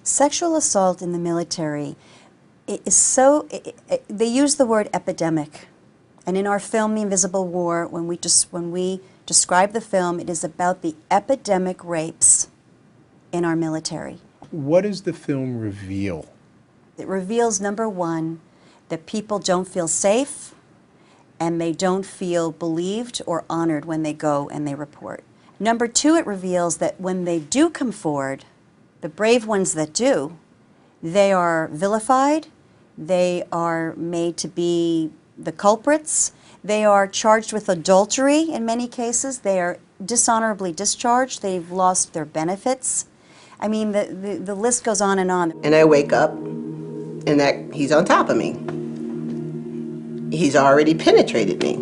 Sexual assault in the military is so, they use the word epidemic. And in our film, The Invisible War, when we describe the film, it is about the epidemic rapes in our military. What does the film reveal? It reveals, number one, that people don't feel safe and they don't feel believed or honored when they go and they report. Number two, it reveals that when they do come forward, the brave ones that do, they are vilified, they are made to be the culprits, they are charged with adultery in many cases, they are dishonorably discharged, they've lost their benefits. I mean, the list goes on. And I wake up and that he's on top of me. He's already penetrated me.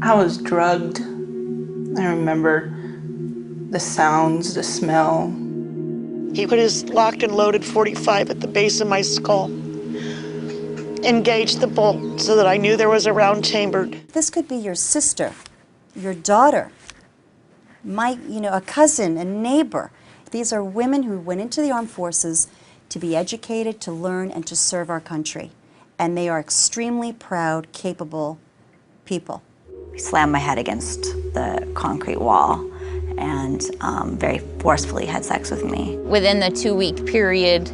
I was drugged. I remember the sounds, the smell. He put his locked and loaded .45 at the base of my skull, engaged the bolt so that I knew there was a round chamber. This could be your sister, your daughter, a cousin, a neighbor. These are women who went into the armed forces to be educated, to learn, and to serve our country. And they are extremely proud, capable people. He slammed my head against the concrete wall and very forcefully had sex with me. Within the 2-week period,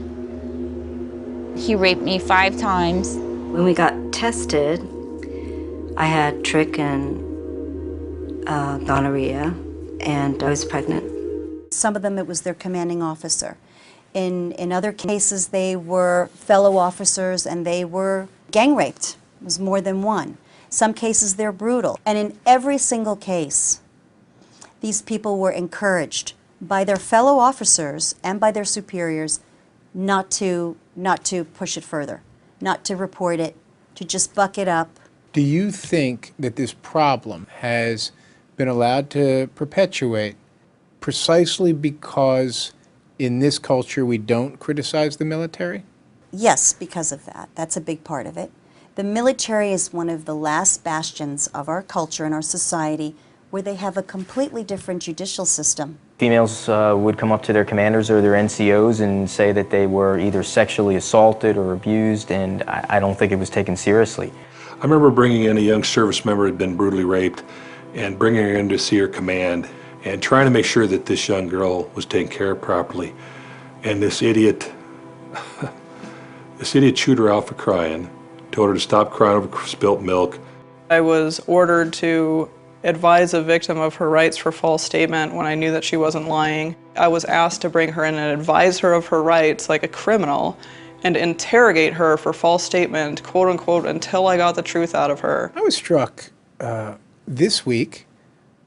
he raped me 5 times. When we got tested, I had trick and gonorrhea, and I was pregnant. Some of them, it was their commanding officer. In other cases, they were fellow officers and they were gang raped. It was more than one. Some cases, they're brutal. And in every single case, these people were encouraged by their fellow officers and by their superiors not to push it further, not to report it, to just buck it up. Do you think that this problem has been allowed to perpetuate precisely because in this culture we don't criticize the military? Yes, because of that. That's a big part of it. The military is one of the last bastions of our culture and our society where they have a completely different judicial system. Females would come up to their commanders or their NCOs and say that they were either sexually assaulted or abused, and I don't think it was taken seriously. I remember bringing in a young service member who had been brutally raped and bringing her in to see her command and trying to make sure that this young girl was taken care of properly. And this idiot chewed her out for crying, told her to stop crying over spilt milk. I was ordered to advise a victim of her rights for false statement when I knew that she wasn't lying. I was asked to bring her in and advise her of her rights like a criminal and interrogate her for false statement, quote unquote, until I got the truth out of her. I was struck this week.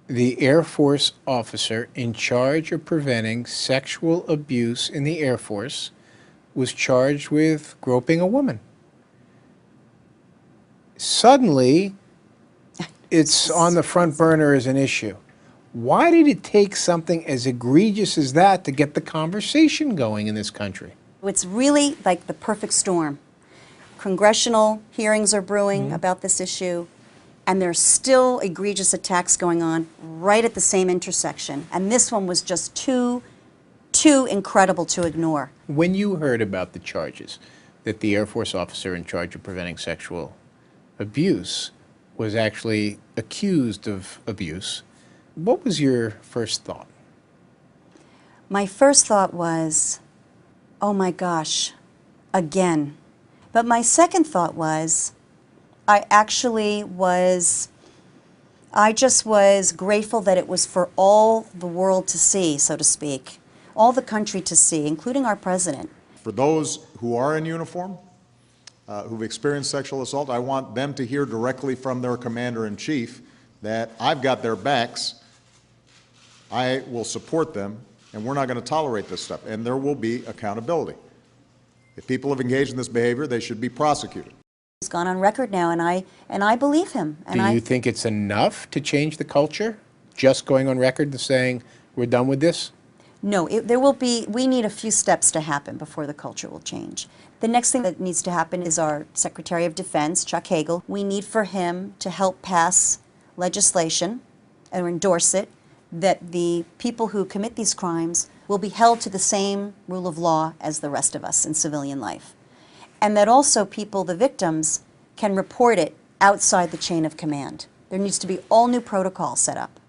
The Air Force officer in charge of preventing sexual abuse in the Air Force was charged with groping a woman. Suddenly, it's on the front burner as an issue. Why did it take something as egregious as that to get the conversation going in this country? It's really like the perfect storm. Congressional hearings are brewing about this issue, and there's still egregious attacks going on right at the same intersection. And this one was just too incredible to ignore. When you heard about the charges that the Air Force officer in charge of preventing sexual abuse was actually accused of abuse, what was your first thought? My first thought was, oh my gosh, again. But my second thought was, I just was grateful that it was for all the world to see, so to speak, all the country to see, including our president. For those who are in uniform, who've experienced sexual assault, I want them to hear directly from their commander-in-chief that I've got their backs, I will support them, and we're not going to tolerate this stuff, and there will be accountability. If people have engaged in this behavior, they should be prosecuted. He's gone on record now, and I believe him. And Do you think it's enough to change the culture? Just going on record and saying, we're done with this? No, we need a few steps to happen before the culture will change. The next thing that needs to happen is our Secretary of Defense, Chuck Hagel. We need for him to help pass legislation or endorse it that the people who commit these crimes will be held to the same rule of law as the rest of us in civilian life. And that also people, the victims, can report it outside the chain of command. There needs to be all new protocols set up.